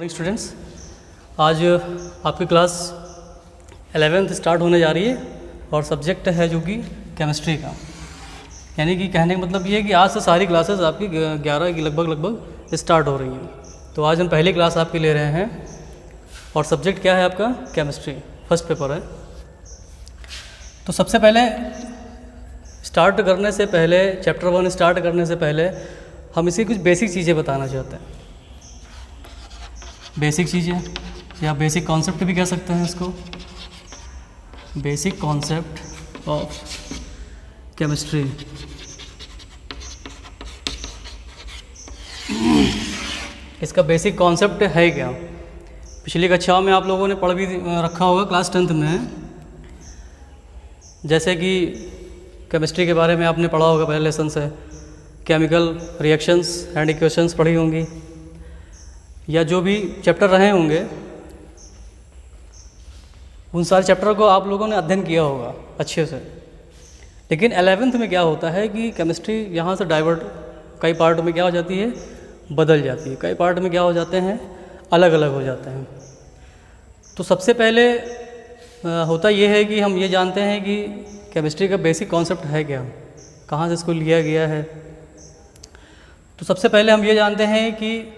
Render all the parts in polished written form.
Morning students, आज आपकी class 11th start होने जा रही है और सब्जेक्ट है जो कि केमिस्ट्री का। यानी कि कहने का मतलब ये है कि आज से सारी क्लासेस आपकी 11 की लगभग स्टार्ट हो रही हैं। तो आज हम पहली क्लास आपकी ले रहे हैं और सब्जेक्ट क्या है आपका? केमिस्ट्री, फर्स्ट पेपर है। तो सबसे पहले स्टार्ट करने से पहले, चैप्टर 1 स्टार्ट करने से पहले हम इसी कुछ बेसिक चीज़ें बताना चाहते हैं। बेसिक चीज़ें या बेसिक कॉन्सेप्ट भी कह सकते हैं इसको, बेसिक कॉन्सेप्ट ऑफ केमिस्ट्री। इसका बेसिक कॉन्सेप्ट है क्या? पिछली कक्षाओं में आप लोगों ने पढ़ भी रखा होगा क्लास 10th में। जैसे कि केमिस्ट्री के बारे में आपने पढ़ा होगा पहले लेसन से, केमिकल रिएक्शंस एंड इक्वेशंस पढ़ी होंगी, या जो भी चैप्टर रहे होंगे उन सारे चैप्टर को आप लोगों ने अध्ययन किया होगा अच्छे से। लेकिन 11th में क्या होता है कि केमिस्ट्री यहाँ से डाइवर्ट, कई पार्ट में क्या हो जाती है, बदल जाती है, कई पार्ट में क्या हो जाते हैं, अलग अलग हो जाते हैं। तो सबसे पहले होता ये है कि हम ये जानते हैं कि केमिस्ट्री का बेसिक कॉन्सेप्ट है क्या, कहाँ से इसको लिया गया है। तो सबसे पहले हम ये जानते हैं कि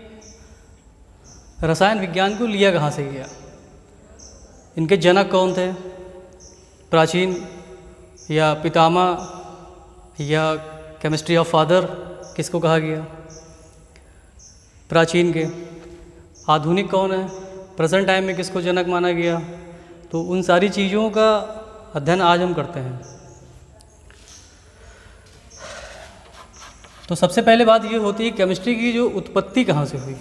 रसायन विज्ञान को लिया कहाँ से गया, इनके जनक कौन थे, प्राचीन या पितामह या केमिस्ट्री ऑफ फादर किसको कहा गया, प्राचीन के। आधुनिक कौन है, प्रेजेंट टाइम में किसको जनक माना गया। तो उन सारी चीज़ों का अध्ययन आज हम करते हैं। तो सबसे पहले बात ये होती है केमिस्ट्री की जो उत्पत्ति कहाँ से हुई,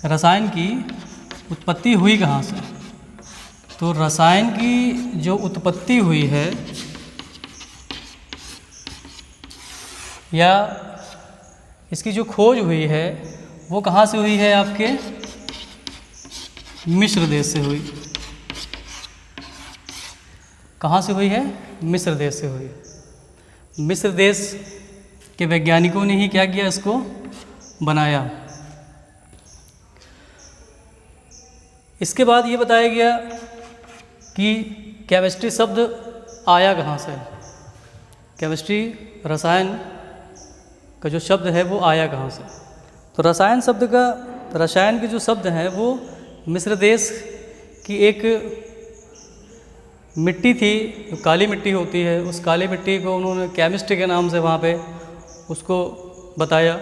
रसायन की उत्पत्ति हुई कहाँ से। तो रसायन की जो उत्पत्ति हुई है या इसकी जो खोज हुई है वो कहाँ से हुई है, आपके मिस्र देश से हुई। कहाँ से हुई है? मिस्र देश से हुई। मिस्र देश के वैज्ञानिकों ने ही क्या किया, इसको बनाया। इसके बाद ये बताया गया कि केमिस्ट्री शब्द आया कहाँ से। केमिस्ट्री, रसायन का जो शब्द है वो आया कहाँ से। तो रसायन शब्द का, रसायन के जो शब्द हैं वो मिस्र देश की एक मिट्टी थी, जो काली मिट्टी होती है, उस काली मिट्टी को उन्होंने केमिस्ट के नाम से वहाँ पे उसको बताया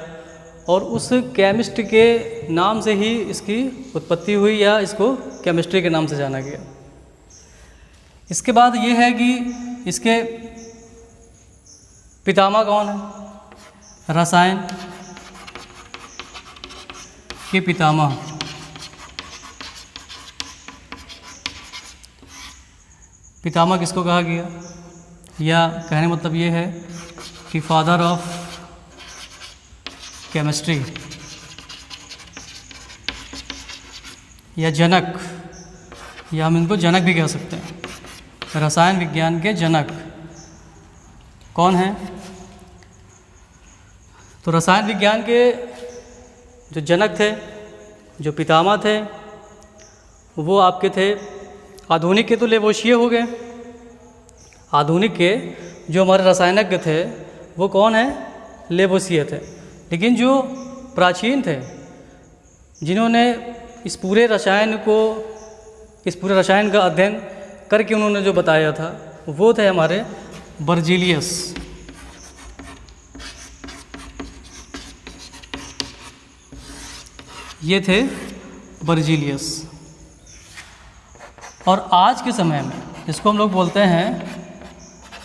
और उस केमिस्ट के नाम से ही इसकी उत्पत्ति हुई या इसको केमिस्ट्री के नाम से जाना गया। इसके बाद ये है कि इसके पितामह कौन है, रसायन के पितामह। पितामह किसको कहा गया, या कहने मतलब ये है कि फादर ऑफ केमिस्ट्री या जनक, या हम इनको जनक भी कह सकते हैं। रसायन विज्ञान के जनक कौन हैं? तो रसायन विज्ञान के जो जनक थे, जो पितामह थे, वो आपके थे, आधुनिक के तो लेवोशिए हो गए। आधुनिक के जो हमारे रसायनज्ञ थे वो कौन है? लेवोशिए थे। लेकिन जो प्राचीन थे, जिन्होंने इस पूरे रसायन का अध्ययन करके उन्होंने जो बताया था, वो थे हमारे बर्जीलियस। ये थे बर्जीलियस। और आज के समय में इसको हम लोग बोलते हैं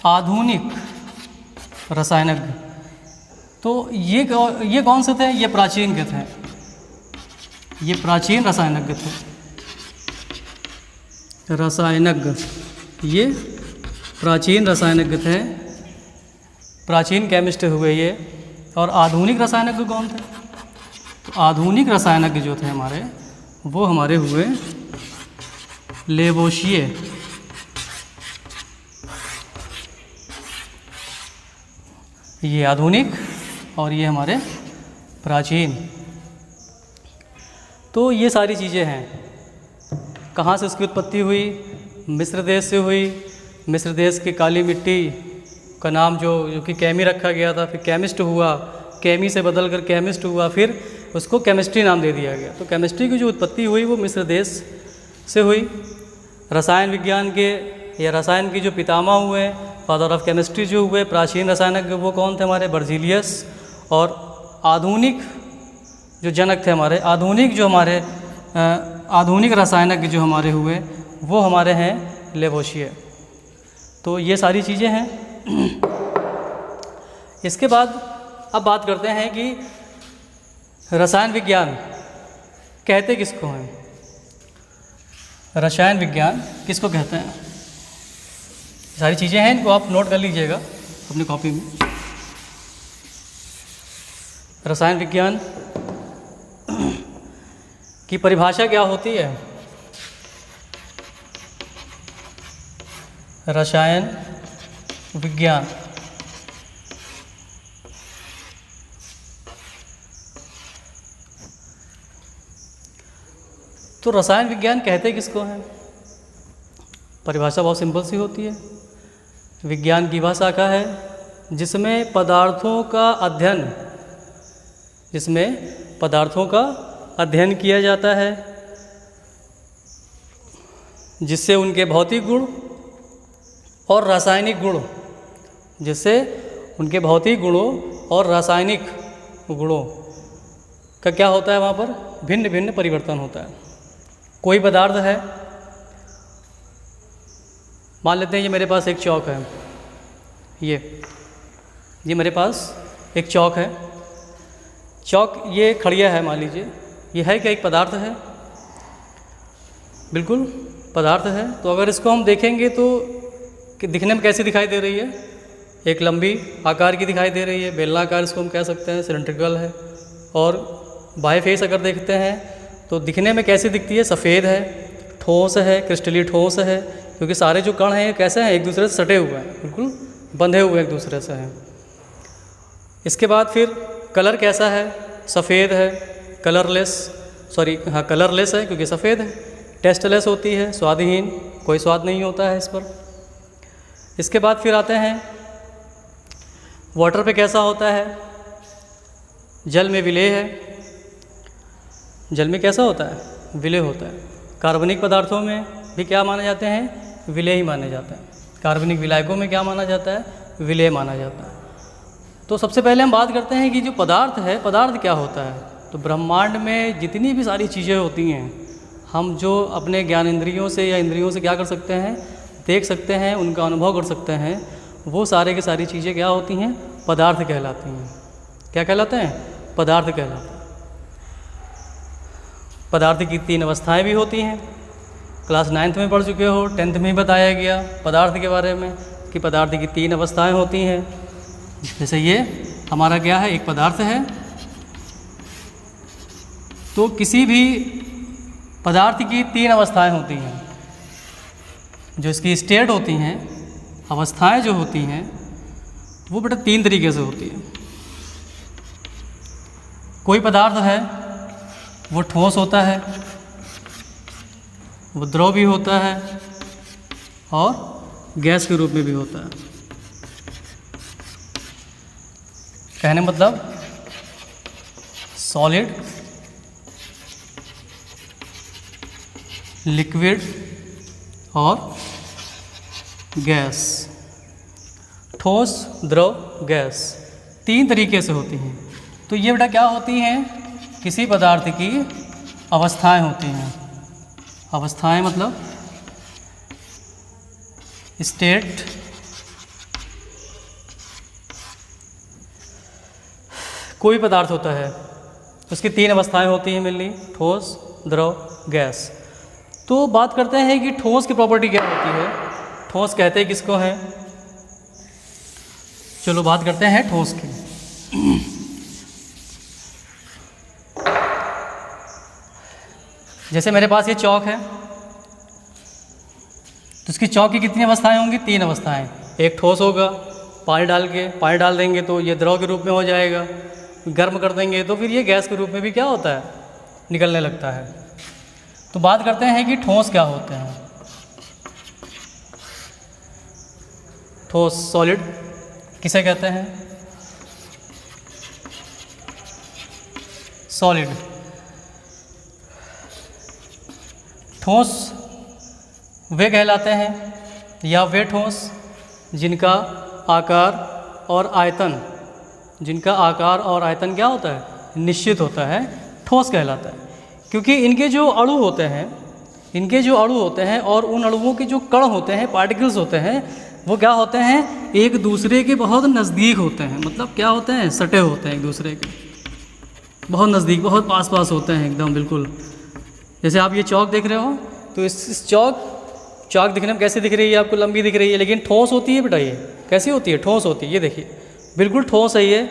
आधुनिक रसायनज्ञ। तो ये कौन से थे? ये प्राचीन के थे, ये प्राचीन रसायनज्ञ थे। रसायनज्ञ, ये प्राचीन रसायनज्ञ थे, प्राचीन केमिस्ट हुए ये। और आधुनिक रसायनज्ञ कौन थे? तो आधुनिक रसायनज्ञ जो थे हमारे, वो हमारे हुए लेवोशिए। ये आधुनिक और ये हमारे प्राचीन। तो ये सारी चीज़ें हैं। कहाँ से उसकी उत्पत्ति हुई? मिस्र देश से हुई। मिस्र देश की काली मिट्टी का नाम जो कि कैमी रखा गया था, फिर केमिस्ट हुआ, कैमी से बदल कर केमिस्ट हुआ, फिर उसको केमिस्ट्री नाम दे दिया गया। तो केमिस्ट्री की जो उत्पत्ति हुई वो मिस्र देश से हुई। रसायन विज्ञान के या रसायन की जो पितामह हुए, फादर ऑफ केमिस्ट्री जो हुए, प्राचीन रसायनज्ञ, वो कौन थे? हमारे बर्जीलियस। और आधुनिक जो जनक थे हमारे, आधुनिक रसायनज्ञ जो हमारे हुए वो हमारे हैं लेवोशियर। तो ये सारी चीज़ें हैं। इसके बाद अब बात करते हैं कि रसायन विज्ञान कहते किसको हैं? रसायन विज्ञान किसको कहते हैं? सारी चीज़ें हैं, इनको आप नोट कर लीजिएगा अपनी कॉपी में। रसायन विज्ञान की परिभाषा क्या होती है? रसायन विज्ञान तो रसायन विज्ञान कहते किसको हैं? परिभाषा बहुत सिंपल सी होती है। विज्ञान की वह शाखा है जिसमें पदार्थों का अध्ययन किया जाता है, जिससे उनके भौतिक गुण और रासायनिक गुणों का क्या होता है? वहाँ पर भिन्न भिन्न परिवर्तन होता है। कोई पदार्थ है, मान लेते हैं ये मेरे पास एक चौक है, ये मेरे पास एक चौक है। चौक ये खड़िया है, मान लीजिए। ये है क्या? एक पदार्थ है, बिल्कुल पदार्थ है। तो अगर इसको हम देखेंगे तो कि दिखने में कैसी दिखाई दे रही है? एक लंबी आकार की दिखाई दे रही है, बेलनाकार इसको हम कह सकते हैं, सिलेंड्रिकल है। और बाय फेस अगर देखते हैं तो दिखने में कैसी दिखती है? सफ़ेद है, ठोस है, क्रिस्टली ठोस है, क्योंकि सारे जो कण हैं कैसे हैं? एक दूसरे से सटे हुए हैं, बिल्कुल बंधे हुए एक दूसरे से हैं। इसके बाद फिर कलर कैसा है? सफ़ेद है, कलरलेस है क्योंकि सफ़ेद है। टेस्टलेस होती है, स्वादहीन, कोई स्वाद नहीं होता है इस पर। इसके बाद फिर आते हैं वाटर पे कैसा होता है? जल में विलेय है। जल में कैसा होता है? विलेय होता है। कार्बनिक पदार्थों में भी क्या माने जाते हैं? विलेय ही माने जाते हैं। कार्बनिक विलायकों में क्या माना जाता है? विलेय माना जाता है। तो सबसे पहले हम बात करते हैं कि जो पदार्थ है, पदार्थ क्या होता है? तो ब्रह्मांड में जितनी भी सारी चीज़ें होती हैं, हम जो अपने ज्ञान इंद्रियों से या इंद्रियों से क्या कर सकते हैं? देख सकते हैं, उनका अनुभव कर सकते हैं, वो सारे की सारी चीज़ें क्या होती हैं? पदार्थ कहलाती हैं। क्या कहलाते हैं? पदार्थ कहलाते हैं। पदार्थ की 3 अवस्थाएं भी होती हैं। क्लास 9th में पढ़ चुके हो, 10th में ही बताया गया पदार्थ के बारे में कि पदार्थ की 3 अवस्थाएं होती हैं। जैसे ये हमारा क्या है? एक पदार्थ है। तो किसी भी पदार्थ की 3 अवस्थाएं होती हैं। जो इसकी स्टेट होती हैं, अवस्थाएं जो होती हैं, वो बेटा 3 तरीके से होती हैं। कोई पदार्थ है वो ठोस होता है, वो द्रव भी होता है और गैस के रूप में भी होता है। कहने मतलब सॉलिड, लिक्विड और गैस। ठोस, द्रव, गैस 3 तरीके से होती हैं। तो ये बेटा क्या होती हैं? किसी पदार्थ की अवस्थाएं होती हैं। अवस्थाएं मतलब स्टेट। कोई पदार्थ होता है, उसकी 3 अवस्थाएं होती हैं मिलनी, ठोस, द्रव, गैस। तो बात करते हैं कि ठोस की प्रॉपर्टी क्या होती है? ठोस कहते हैं किसको हैं? चलो बात करते हैं ठोस की। जैसे मेरे पास ये चौक है, तो इसकी चौक की कितनी अवस्थाएं होंगी? 3 अवस्थाएं। एक ठोस होगा, पानी डाल देंगे तो ये द्रव के रूप में हो जाएगा। गर्म कर देंगे तो फिर ये गैस के रूप में भी क्या होता है? निकलने लगता है। तो बात करते हैं कि ठोस क्या होते हैं। ठोस सॉलिड किसे कहते हैं? सॉलिड। ठोस वे कहलाते हैं या वे ठोस जिनका आकार और आयतन क्या होता है? निश्चित होता है, ठोस कहलाता है। क्योंकि इनके जो अणु होते हैं और उन अणुओं के जो कण होते हैं, पार्टिकल्स होते हैं, वो क्या होते हैं? एक दूसरे के बहुत नज़दीक होते हैं। मतलब क्या होते हैं? सटे होते हैं एक दूसरे के, बहुत नज़दीक, बहुत पास होते हैं एकदम बिल्कुल। जैसे आप ये चौक देख रहे हो, तो इस चौक दिखने में कैसे दिख रही है आपको? लंबी दिख रही है, लेकिन ठोस होती है बेटा। ये कैसी होती है? ठोस होती है। ये देखिए बिल्कुल ठोस है ये।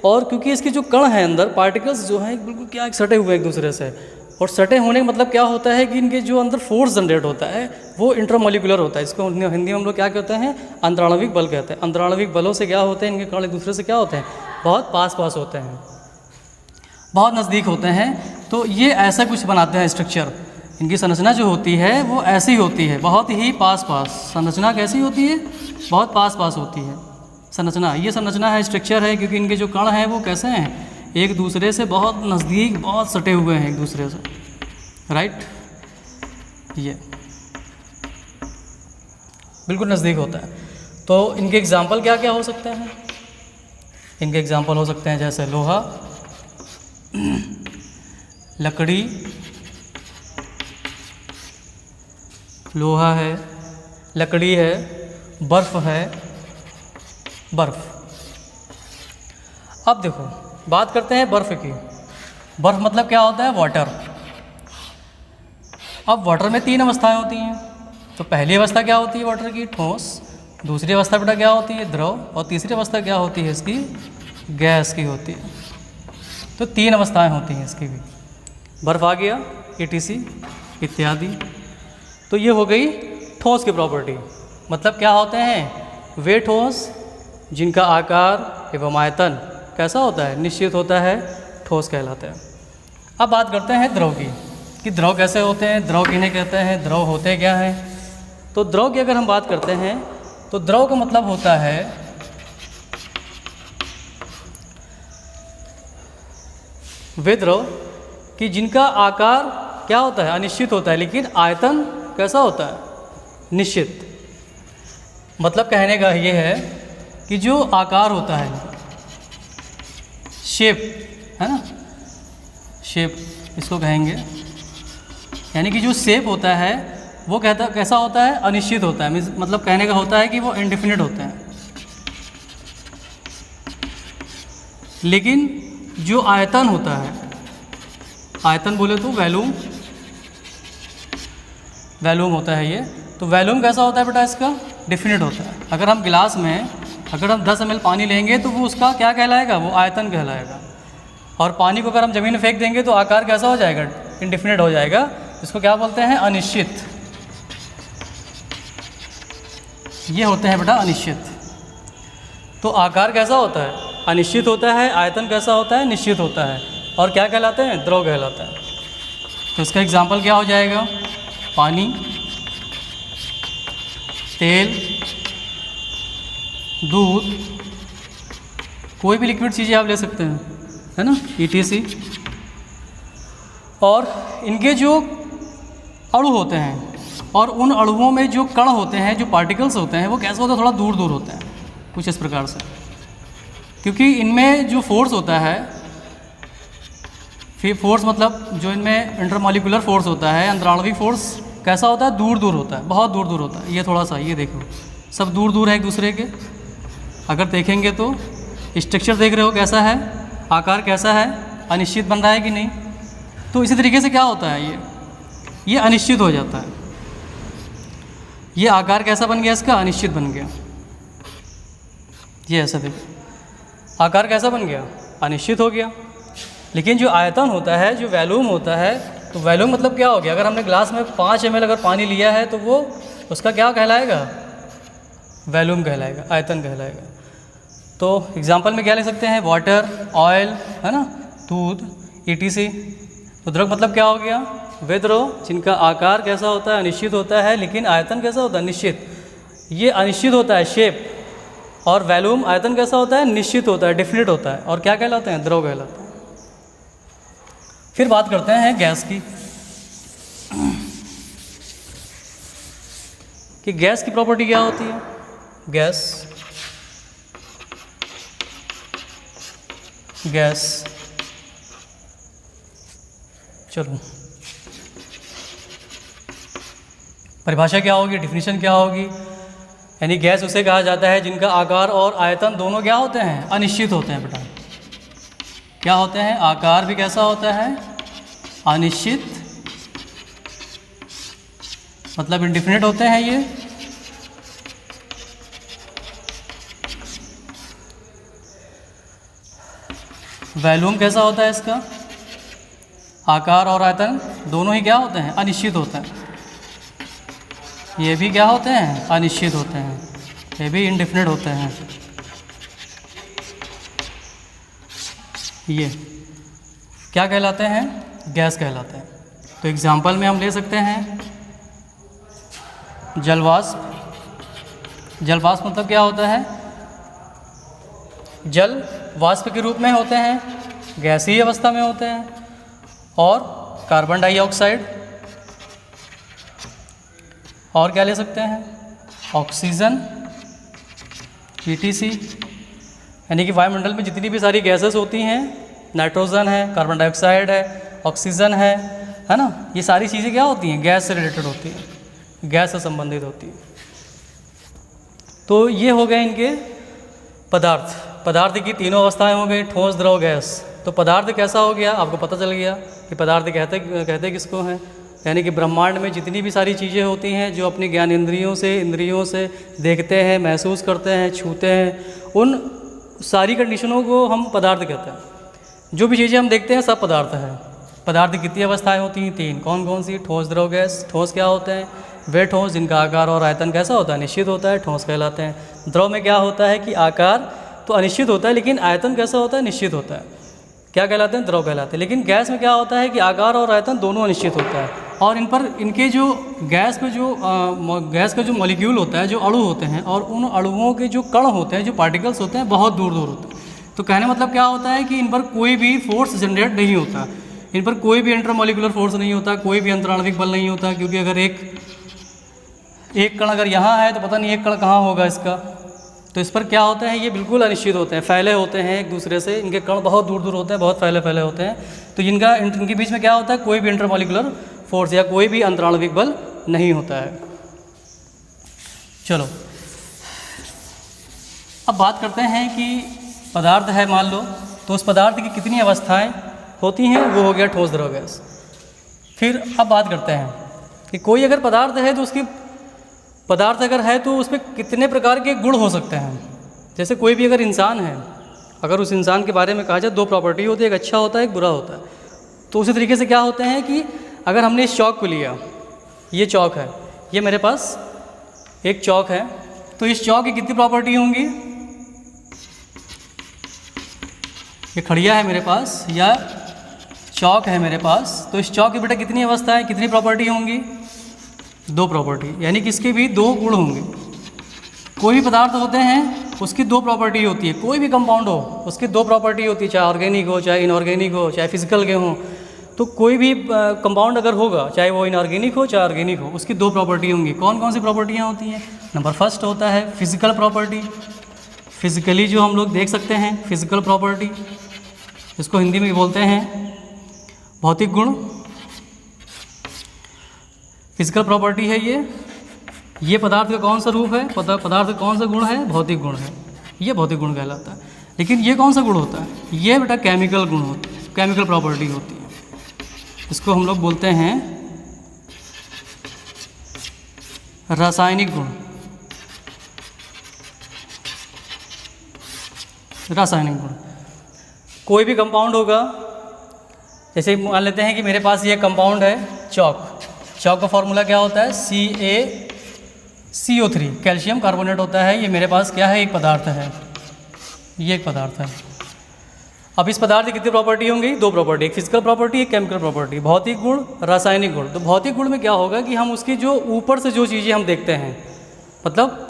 और क्योंकि इसके जो कण हैं अंदर, पार्टिकल्स जो हैं बिल्कुल क्या एक सटे हुए एक दूसरे से, और सटे होने का मतलब क्या होता है कि इनके जो अंदर फोर्स जनरेट होता है वो इंटरमोलिकुलर होता है। इसको हिंदी में हम लोग क्या कहते हैं? अंतराणविक बल कहते हैं। अंतराणविक बलों से क्या होते हैं? इनके कण एक दूसरे से क्या होते हैं? बहुत पास होते हैं, बहुत नज़दीक होते हैं। तो ये ऐसा कुछ बनाते हैं स्ट्रक्चर। इनकी संरचना जो होती है वो ऐसी होती है, बहुत ही पास। संरचना कैसी होती है? बहुत पास होती है संरचना। ये संरचना है, स्ट्रक्चर है, क्योंकि इनके जो कण हैं वो कैसे हैं? एक दूसरे से बहुत नज़दीक, बहुत सटे हुए हैं एक दूसरे से, राइट। ये बिल्कुल नज़दीक होता है। तो इनके एग्जाम्पल क्या क्या हो सकते हैं? इनके एग्जाम्पल हो सकते हैं जैसे लोहा, लकड़ी, लोहा है, लकड़ी है, बर्फ़ है, बर्फ़। अब देखो बात करते हैं बर्फ़ की। बर्फ़ मतलब क्या होता है? वाटर। अब वाटर में 3 अवस्थाएं होती हैं। तो पहली अवस्था क्या होती है वाटर की? ठोस। दूसरी अवस्था बेटा क्या होती है? द्रव। और तीसरी अवस्था क्या होती है इसकी? गैस की होती है। तो 3 अवस्थाएं होती हैं इसकी भी। बर्फ़ आ गया, ETC इत्यादि। तो ये हो गई ठोस की प्रॉपर्टी। मतलब क्या होते हैं? वे ठोस जिनका आकार एवं आयतन कैसा होता है? निश्चित होता है, ठोस कहलाते हैं। अब बात करते हैं द्रव की, कि द्रव कैसे होते हैं, द्रव किन्हें कहते हैं, द्रव होते क्या हैं। तो द्रव की अगर हम बात करते हैं तो द्रव का मतलब होता है वे द्रव कि जिनका आकार क्या होता है? अनिश्चित होता है, लेकिन आयतन कैसा होता है? निश्चित। मतलब कहने का ये है कि जो आकार होता है, शेप है ना, शेप इसको कहेंगे, यानी कि जो शेप होता है वो कैसा होता है? अनिश्चित होता है। मतलब कहने का होता है कि वो इनडिफिनिट होते हैं। लेकिन जो आयतन होता है, आयतन बोले तो वैल्यूम होता है ये। तो वैल्यूम कैसा होता है बेटा? इसका डिफिनिट होता है। अगर हम गिलास में 10 ml पानी लेंगे तो वो उसका क्या कहलाएगा? वो आयतन कहलाएगा। और पानी को अगर हम ज़मीन में फेंक देंगे तो आकार कैसा हो जाएगा? इनडिफिनिट हो जाएगा। इसको क्या बोलते हैं? अनिश्चित। ये होते हैं बेटा अनिश्चित। तो आकार कैसा होता है? अनिश्चित होता है। आयतन कैसा होता है? निश्चित होता है। और क्या कहलाते हैं? द्रव कहलाता है। तो इसका एग्जाम्पल क्या हो जाएगा? पानी, तेल, दूध, कोई भी लिक्विड चीज़ें आप ले सकते हैं, है ना, ETC। और इनके जो अणु होते हैं और उन अणुओं में जो कण होते हैं, जो पार्टिकल्स होते हैं, वो कैसे होते हैं? थोड़ा दूर दूर होते हैं, कुछ इस प्रकार से। क्योंकि इनमें जो फोर्स होता है, फोर्स मतलब जो इनमें इंटरमॉलिक्यूलर फोर्स होता है, अंतराणविक फोर्स कैसा होता है? दूर दूर होता है, बहुत दूर दूर होता है। ये थोड़ा सा ये देखो, सब दूर दूर है एक दूसरे के। अगर देखेंगे तो स्ट्रक्चर देख रहे हो कैसा है, आकार कैसा है, अनिश्चित बन रहा है कि नहीं। तो इसी तरीके से क्या होता है, ये अनिश्चित हो जाता है। ये आकार कैसा बन गया इसका? अनिश्चित बन गया। ये ऐसा देखो, आकार कैसा बन गया? अनिश्चित हो गया। लेकिन जो आयतन होता है, जो वैल्यूम होता है, तो वैल्यूम मतलब क्या हो गया? अगर हमने ग्लास में 5 ml अगर पानी लिया है तो वो उसका क्या कहलाएगा? वैल्यूम कहलाएगा, आयतन कहलाएगा। तो एग्जांपल में क्या ले सकते हैं? वाटर, ऑयल, है ना, दूध, ETC। उद्रक मतलब क्या हो गया? वे द्रव जिनका आकार कैसा होता है? अनिश्चित होता है, लेकिन आयतन कैसा होता है? निश्चित। ये अनिश्चित होता है शेप, और वैल्यूम आयतन कैसा होता है? निश्चित होता है, डेफिनेट होता है, और क्या कहलाते हैं? द्रव कहलाते हैं। फिर बात करते हैं गैस की, कि गैस की प्रॉपर्टी क्या होती है? गैस चलो, परिभाषा क्या होगी, डिफिनीशन क्या होगी? यानी गैस उसे कहा जाता है जिनका आकार और आयतन दोनों क्या होते हैं? अनिश्चित होते हैं। बेटा क्या होते हैं? आकार भी कैसा होता है? अनिश्चित, मतलब इंडिफिनिट होते हैं ये। वॉल्यूम कैसा होता है इसका? आकार और आयतन दोनों ही क्या होते हैं? अनिश्चित होते हैं। ये भी क्या होते हैं? अनिश्चित होते हैं। ये भी इंडिफिनिट होते हैं। ये क्या कहलाते हैं? गैस कहलाते हैं। तो एग्जाम्पल में हम ले सकते हैं जलवाष्प। जलवाष्प मतलब क्या होता है? जल वाष्प के रूप में होते हैं, गैसीय अवस्था में होते हैं। और कार्बन डाइऑक्साइड, और क्या ले सकते हैं? Oxygen, ETC। यानी कि वायुमंडल में जितनी भी सारी गैसेस होती हैं, नाइट्रोजन है, कार्बन डाइऑक्साइड है, ऑक्सीजन है ना, ये सारी चीज़ें क्या होती हैं? गैस से रिलेटेड होती हैं, गैस से संबंधित होती हैं। तो ये हो गए इनके पदार्थ। पदार्थ की तीनों अवस्थाएं हो गई, ठोस, द्रव, गैस। तो पदार्थ कैसा हो गया? आपको पता चल गया कि पदार्थ कहते किसको हैं। यानी कि ब्रह्मांड में जितनी भी सारी चीज़ें होती हैं जो अपनी ज्ञान इंद्रियों से देखते हैं, महसूस करते हैं, छूते हैं, उन सारी कंडीशनों को हम पदार्थ कहते हैं। जो भी चीज़ें हम देखते हैं सब पदार्थ है। पदार्थ की कितनी अवस्थाएं होती हैं? 3। कौन कौन सी? ठोस, द्रव, गैस। ठोस क्या होते हैं? वे ठोस जिनका आकार और आयतन कैसा होता है? निश्चित होता है, ठोस कहलाते हैं। द्रव में क्या होता है कि आकार तो अनिश्चित होता है, लेकिन आयतन कैसा होता है? निश्चित होता है। क्या कहलाते हैं? द्रव कहलाते हैं। लेकिन गैस में क्या होता है कि आकार और आयतन दोनों अनिश्चित होता है, और इन पर इनके जो गैस का जो मॉलिक्यूल होता है, जो अणु होते हैं, और उन अणुओं के जो कण होते हैं, जो पार्टिकल्स होते हैं, बहुत दूर दूर होते हैं। तो कहने मतलब क्या होता है कि इन पर कोई भी फोर्स जनरेट नहीं होता, इन पर कोई भी इंटरमॉलिक्यूलर फोर्स नहीं होता, कोई भी अंतराणविक बल नहीं होता। क्योंकि अगर एक कण अगर यहाँ है तो पता नहीं एक कण कहाँ होगा इसका। तो इस पर क्या होता है? ये बिल्कुल अनिश्चित होते हैं, फैले होते हैं एक दूसरे से, इनके कण बहुत दूर दूर होते हैं, बहुत फैले होते हैं। तो इनके बीच में क्या होता है? कोई भी इंटरमॉलिक्यूलर फोर्स या कोई भी अंतराणविक बल नहीं होता है। चलो अब बात करते हैं कि पदार्थ है मान लो, तो उस पदार्थ की कितनी अवस्थाएं होती हैं? वो हो गया ठोस, द्रव, गैस। फिर अब बात करते हैं कि कोई अगर पदार्थ है तो उसकी पदार्थ अगर है तो उसमें कितने प्रकार के गुण हो सकते हैं। जैसे कोई भी अगर इंसान है, अगर उस इंसान के बारे में कहा जाए 2 प्रॉपर्टी होती है, एक अच्छा होता है, एक बुरा होता है। तो उसी तरीके से क्या होते हैं कि अगर हमने इस चौक को लिया, ये चौक है, ये मेरे पास एक चौक है, तो इस चौक की कितनी प्रॉपर्टी होंगी? ये खड़िया है मेरे पास या चौक है मेरे पास, तो इस चौक की बेटा कितनी अवस्था है, कितनी प्रॉपर्टी होंगी? 2 प्रॉपर्टी। यानी कि इसके भी 2 गुण होंगे। कोई भी पदार्थ होते हैं उसकी 2 प्रॉपर्टी होती है, कोई भी कंपाउंड हो उसकी 2 प्रॉपर्टी होती है, चाहे ऑर्गेनिक हो, चाहे इनऑर्गेनिक हो, चाहे फिजिकल के हों। तो कोई भी कंपाउंड अगर होगा, चाहे वो इनऑर्गेनिक हो चाहे ऑर्गेनिक हो, उसकी 2 प्रॉपर्टी होंगी। कौन कौन सी प्रॉपर्टियाँ होती हैं? नंबर फर्स्ट होता है फिजिकल प्रॉपर्टी। फिजिकली जो हम लोग देख सकते हैं, फिजिकल प्रॉपर्टी, इसको हिंदी में बोलते हैं भौतिक गुण। फिजिकल प्रॉपर्टी है ये पदार्थ का कौन सा रूप है, पदार्थ का कौन सा गुण है? भौतिक गुण है, ये भौतिक गुण कहलाता है। लेकिन ये कौन सा गुण होता है? ये बेटा केमिकल गुण होता है, केमिकल प्रॉपर्टी होती है। इसको हम लोग बोलते हैं रासायनिक गुण। रासायनिक गुण कोई भी कंपाउंड होगा, जैसे मान लेते हैं कि मेरे पास ये कंपाउंड है चौक। चौक का फॉर्मूला क्या होता है? CaCO3, कैल्शियम कार्बोनेट होता है। ये मेरे पास क्या है? एक पदार्थ है, ये एक पदार्थ है। अब इस पदार्थ की कितनी प्रॉपर्टी होंगी? 2 प्रॉपर्टी, एक फिजिकल प्रॉपर्टी, एक केमिकल प्रॉपर्टी, भौतिक गुण, रासायनिक गुण। तो भौतिक गुण में क्या होगा कि हम उसकी जो ऊपर से जो चीज़ें हम देखते हैं, मतलब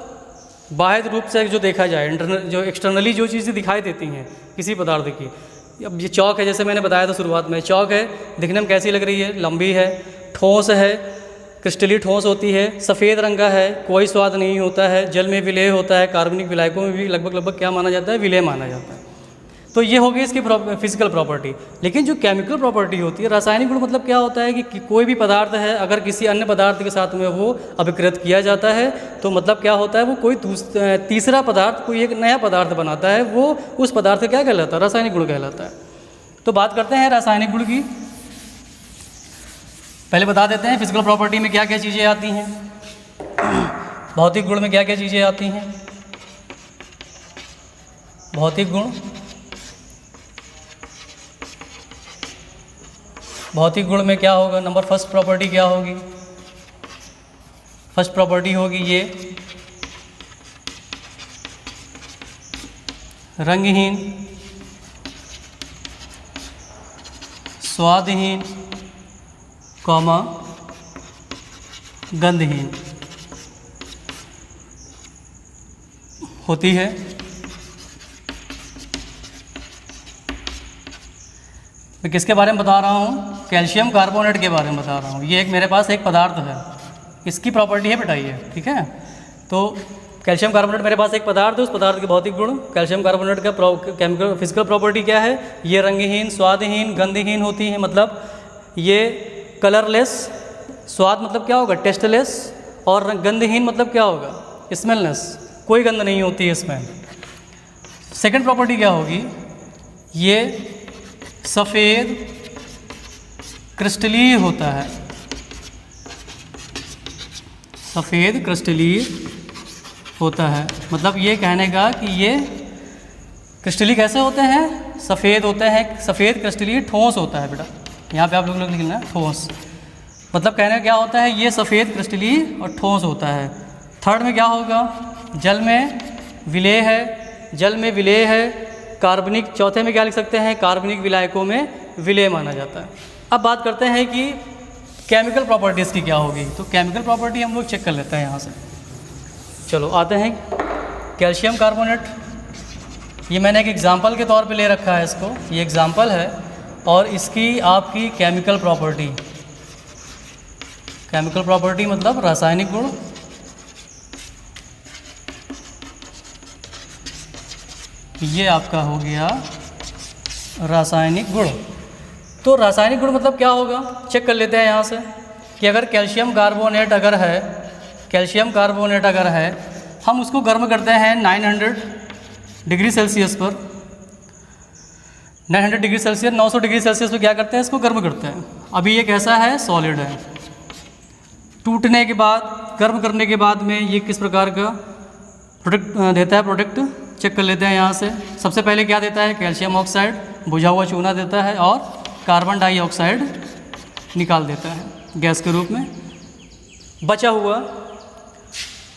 बाह्य रूप से जो देखा जाए, इंटरनल जो एक्सटर्नली जो चीज़ें दिखाई देती हैं किसी पदार्थ की। अब ये चौक है, जैसे मैंने बताया था शुरुआत में, चौक है, दिखने में कैसी लग रही है? लंबी है, ठोस है, क्रिस्टली ठोस होती है, सफ़ेद रंग का है, कोई स्वाद नहीं होता है, जल में विलेय होता है, कार्बनिक विलायकों में भी लगभग क्या माना जाता है? विलेय माना जाता है। तो ये हो गई इसकी फिजिकल प्रॉपर्टी। लेकिन जो केमिकल प्रॉपर्टी होती है, रासायनिक गुण मतलब क्या होता है कि कोई भी पदार्थ है अगर किसी अन्य पदार्थ के साथ में वो अभिकृत किया जाता है तो मतलब क्या होता है, वो कोई तीसरा पदार्थ, कोई एक नया पदार्थ बनाता है, वो उस पदार्थ क्या कहलाता है? रासायनिक गुण कहलाता है। तो बात करते हैं रासायनिक गुण की। पहले बता देते हैं फिजिकल प्रॉपर्टी में क्या क्या चीज़ें आती हैं, भौतिक गुण में क्या क्या चीज़ें आती हैं। भौतिक गुण, भौतिक गुण में क्या होगा? नंबर फर्स्ट प्रॉपर्टी क्या होगी? फर्स्ट प्रॉपर्टी होगी ये रंगहीन, स्वादहीन, कॉमा गंधहीन होती है। मैं किसके बारे में बता रहा हूँ? कैल्शियम कार्बोनेट के बारे में बता रहा हूँ। ये एक मेरे पास एक पदार्थ है, इसकी प्रॉपर्टी है बेटा ये, ठीक है। तो कैल्शियम कार्बोनेट मेरे पास एक पदार्थ है, उस पदार्थ के भौतिक गुण, कैल्शियम कार्बोनेट का केमिकल फिजिकल प्रॉपर्टी क्या है? ये रंगहीन, स्वादहीन, गंधहीन होती है, मतलब ये कलरलेस, स्वाद मतलब क्या होगा? टेस्टलेस, और गंधहीन मतलब क्या होगा? स्मेललेस, कोई गंध नहीं होती है इसमें। सेकंड प्रॉपर्टी क्या होगी? ये सफ़ेद क्रिस्टलीय होता है, सफ़ेद क्रिस्टलीय होता है, मतलब ये कहने का कि ये क्रिस्टलीय कैसे होते हैं? सफ़ेद होते हैं, सफ़ेद क्रिस्टलीय ठोस होता है बेटा, यहाँ पे आप लोग लिखना है ठोस, मतलब कहने का क्या होता है? ये सफ़ेद क्रिस्टलीय और ठोस होता है। थर्ड में क्या होगा? जल में विलेय है, जल में विलेय है, कार्बनिक, चौथे में क्या लिख सकते हैं? कार्बनिक विलायकों में विलेय माना जाता है। अब बात करते हैं कि केमिकल प्रॉपर्टीज़ की क्या होगी। तो केमिकल प्रॉपर्टी हम लोग चेक कर लेते हैं यहाँ से। चलो आते हैं कैल्शियम कार्बोनेट। ये मैंने एक एग्जांपल के तौर पे ले रखा है इसको, ये एग्जांपल है, और इसकी आपकी केमिकल प्रॉपर्टी, केमिकल प्रॉपर्टी मतलब रासायनिक गुण, ये आपका हो गया रासायनिक गुण। तो रासायनिक गुण मतलब क्या होगा? चेक कर लेते हैं यहाँ से कि अगर कैल्शियम कार्बोनेट अगर है, कैल्शियम कार्बोनेट अगर है, हम उसको गर्म करते हैं 900 डिग्री सेल्सियस पर, 900 डिग्री सेल्सियस, 900 डिग्री सेल्सियस पर क्या करते हैं? इसको गर्म करते हैं। अभी ये कैसा है? सॉलिड है। टूटने के बाद, गर्म करने के बाद में ये किस प्रकार का प्रोडक्ट देता है? प्रोडक्ट चेक कर लेते हैं यहाँ से। सबसे पहले क्या देता है? कैल्शियम ऑक्साइड, बुझा हुआ चूना देता है, और कार्बन डाइऑक्साइड निकाल देता है गैस के रूप में। बचा हुआ,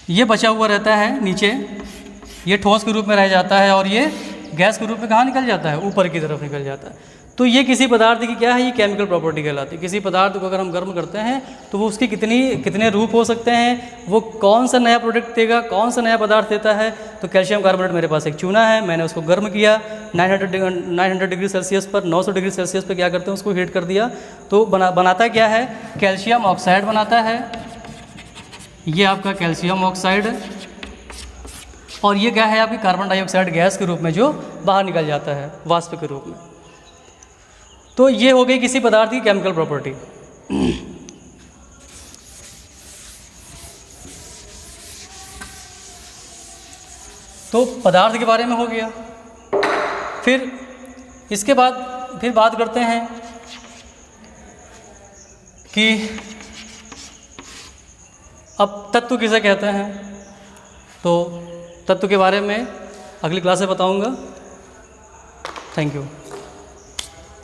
ये बचा हुआ रहता है नीचे, ये ठोस के रूप में रह जाता है, और ये गैस के रूप में कहाँ निकल जाता है? ऊपर की तरफ निकल जाता है। तो ये किसी पदार्थ की क्या है? ये केमिकल प्रॉपर्टी कहलाती है। किसी पदार्थ को अगर हम गर्म करते हैं तो वो उसकी कितने रूप हो सकते हैं, वो कौन सा नया प्रोडक्ट देगा, कौन सा नया पदार्थ देता है। तो कैल्शियम कार्बोनेट मेरे पास एक चूना है, मैंने उसको गर्म किया 900 डिग्री सेल्सियस पर, 900 डिग्री सेल्सियस पर क्या करते हैं? उसको हीट कर दिया, तो बनाता क्या है? कैल्शियम ऑक्साइड बनाता है। ये आपका कैल्शियम ऑक्साइड है, और ये क्या है? आपकी कार्बन डाइऑक्साइड गैस के रूप में जो बाहर निकल जाता है वाष्प के रूप में। तो ये हो गई किसी पदार्थ की केमिकल प्रॉपर्टी। तो पदार्थ के बारे में हो गया। फिर इसके बाद फिर बात करते हैं कि अब तत्व किसे कहते हैं। तो तत्व के बारे में अगली क्लास में बताऊंगा। Thank you.